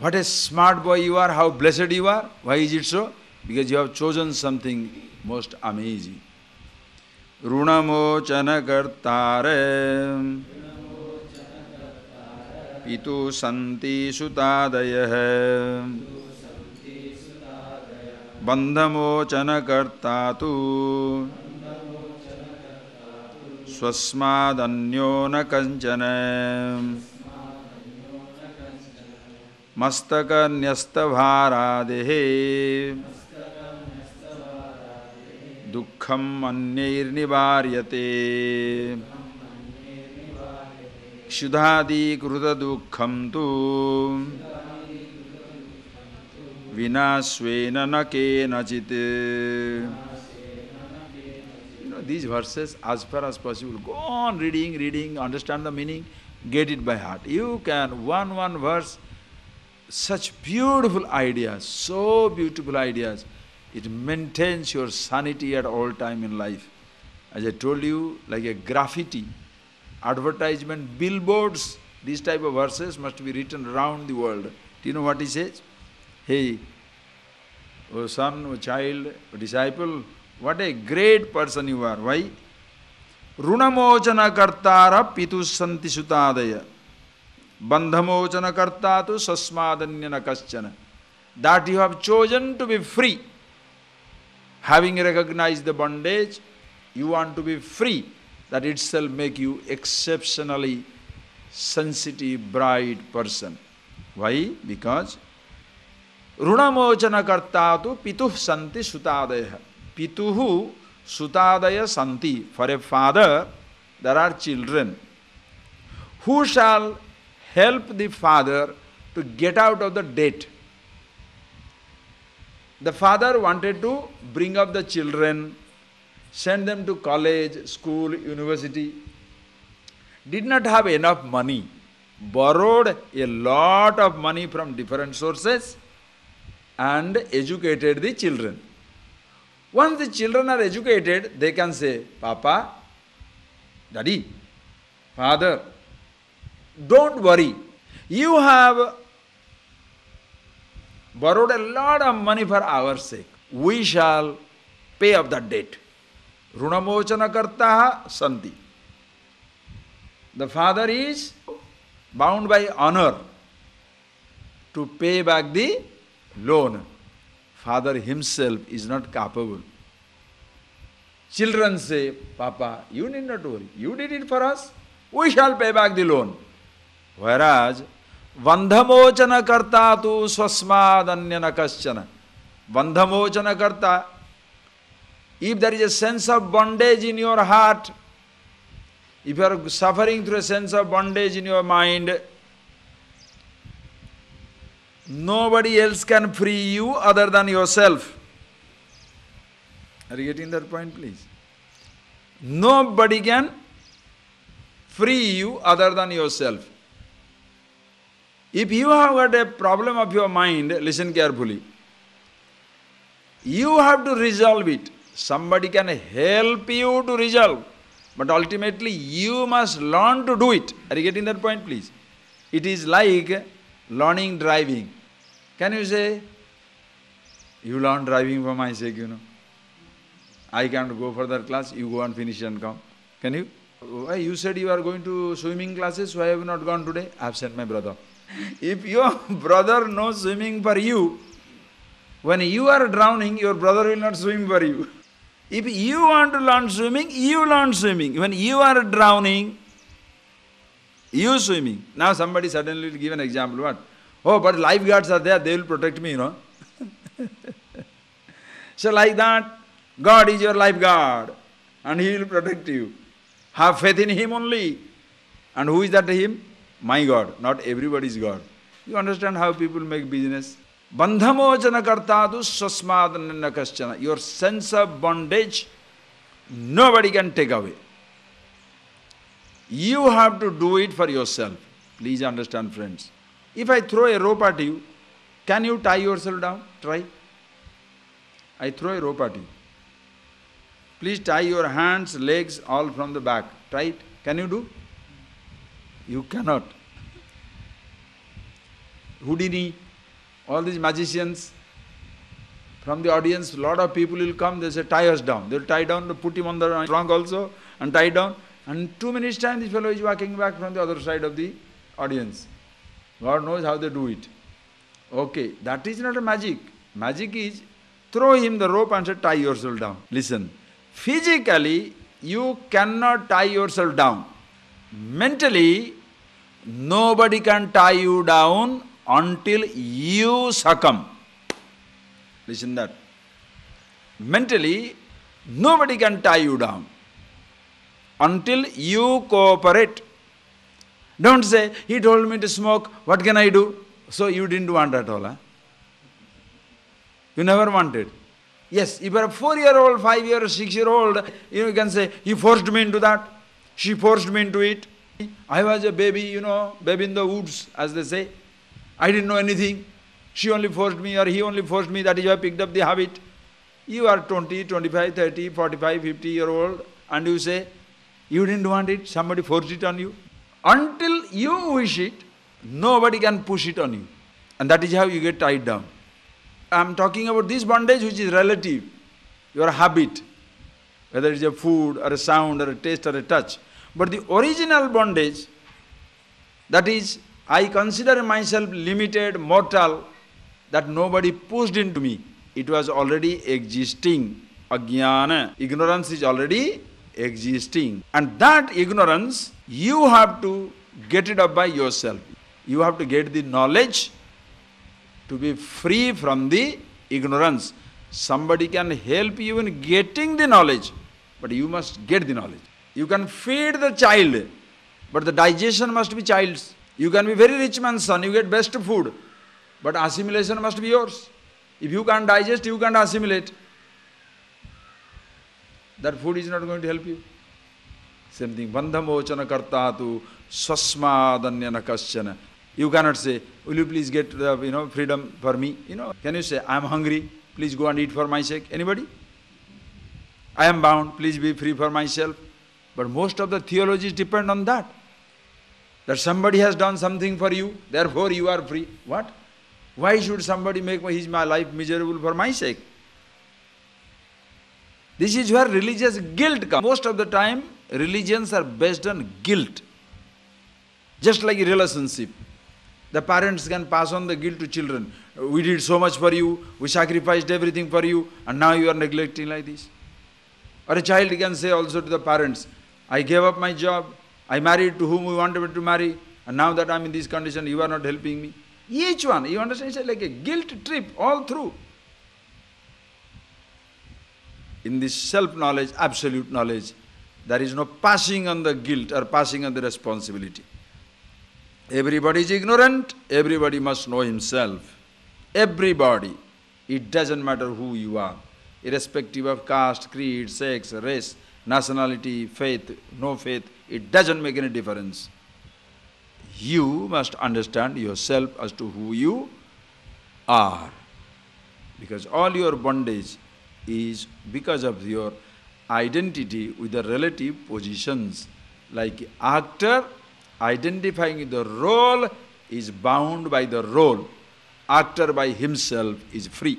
What a smart boy you are, how blessed you are. Why is it so? Because you have chosen something most amazing. Runamochana kartare pitu santi sutadayah bandhamochana kartatu swasmadanyo na kanchana mastaka nyasta bharadehe dukham anyair nivaryate Shudhadi kruta dukkham tu vinasvena na kenachit. These verses, as far as possible, go on reading, understand the meaning, get it by heart. You can, one verse, such beautiful ideas, so beautiful ideas. It maintains your sanity at all time in life. As I told you, like a graffiti, advertisement, billboards, these type of verses must be written around the world. Do you know what he says? Hey, oh son, oh child, oh disciple, what a great person you are. Why? Runamochana kartara pitu santi sutadaya bandhamochana kartatu sasmadanyana kaschana. That you have chosen to be free. Having recognized the bondage, you want to be free. That itself make you exceptionally sensitive, bright person. Why? Because Runamochana kartatu pituh santi sutadaya. Pituhu sutadaya santi. For a father, there are children. Who shall help the father to get out of the debt? The father wanted to bring up the children, send them to college, school, university. Did not have enough money. Borrowed a lot of money from different sources and educated the children. Once the children are educated, they can say, Papa, Daddy, Father, don't worry. You have borrowed a lot of money for our sake. We shall pay off that debt. Runamochana kartaha santi. The father is bound by honor to pay back the loan. Father himself is not capable. Children say, Papa, you need not worry. You did it for us. We shall pay back the loan. Whereas, Vandhamochana karta tu swasmadanyana kaschana. Vandhamochana karta. If there is a sense of bondage in your heart, if you are suffering through a sense of bondage in your mind, nobody else can free you other than yourself. Are you getting that point, please? Nobody can free you other than yourself. If you have got a problem of your mind, listen carefully. You have to resolve it. Somebody can help you to resolve. But ultimately, you must learn to do it. Are you getting that point, please? It is like learning driving. Can you say, you learn driving for my sake, I can't go for that class, you go and finish and come. Can you? Why, you said you are going to swimming classes, why have you not gone today? I have sent my brother. If your brother knows swimming for you, when you are drowning, your brother will not swim for you. If you want to learn swimming, you learn swimming. When you are drowning, you swimming. Now somebody suddenly will give an example. What? Oh, but lifeguards are there, they will protect me, So like that, God is your lifeguard and He will protect you. Have faith in Him only. And who is that Him? My God, not everybody's God. You understand how people make business? Bandhamochana kartadu swasmadanyana kaschana. Your sense of bondage, nobody can take away. You have to do it for yourself. Please understand, friends. If I throw a rope at you, can you tie yourself down? Try. I throw a rope at you. Please tie your hands, legs, all from the back. Try it. Can you do? You cannot. Houdini, All these magicians, from the audience, lot of people will come, they say, tie us down. They'll tie down, put him on the trunk also, and tie down. And 2 minutes time, this fellow is walking back from the other side of the audience. God knows how they do it. Okay, that is not a magic. Magic is, throw him the rope and say, tie yourself down. Listen, physically, you cannot tie yourself down. Mentally, nobody can tie you down until you succumb. Listen that. Mentally, nobody can tie you down until you cooperate. Don't say, he told me to smoke, what can I do? So you didn't want at all, huh? You never wanted. Yes, if you are a 4-year-old, 5-year-old, 6-year-old, you can say, he forced me into that, she forced me into it. I was a baby, baby in the woods, as they say. I didn't know anything. She only forced me or he only forced me, that is why I picked up the habit. You are 20, 25, 30, 45, 50-year-old and you say, you didn't want it, somebody forced it on you. Until you wish it, nobody can push it on you. And that is how you get tied down. I am talking about this bondage which is relative, your habit, whether it's a food or a sound or a taste or a touch. But the original bondage, that is, I consider myself limited, mortal, that nobody pushed into me. It was already existing. Ajnana, ignorance is already existing. And that ignorance, you have to get it up by yourself. You have to get the knowledge to be free from the ignorance. Somebody can help you in getting the knowledge, but you must get the knowledge. You can feed the child, but the digestion must be child's. You can be very rich man's son, you get best food, but assimilation must be yours. If you can't digest, you can't assimilate. That food is not going to help you. Same thing. Bandhamochana kartatu swasmadanyana kaschana. You cannot say, will you please get freedom for me? Can you say, I am hungry, please go and eat for my sake? Anybody? I am bound, please be free for myself. But most of the theologies depend on that. That somebody has done something for you, therefore you are free. What? Why should somebody make my life miserable for my sake? This is where religious guilt comes. Most of the time, religions are based on guilt. Just like a relationship. The parents can pass on the guilt to children. We did so much for you, we sacrificed everything for you, and now you are neglecting like this. Or a child can say also to the parents, I gave up my job, I married to whom we wanted to marry, and now that I am in this condition, you are not helping me. Each one, you understand, it's like a guilt trip all through. In this self-knowledge, absolute knowledge, there is no passing on the guilt or passing on the responsibility. Everybody is ignorant, everybody must know himself. Everybody. It doesn't matter who you are, irrespective of caste, creed, sex, race, nationality, faith, no faith, it doesn't make any difference. You must understand yourself as to who you are. Because all your bondage is because of your identity with the relative positions. Like actor identifying the role is bound by the role. Actor by himself is free.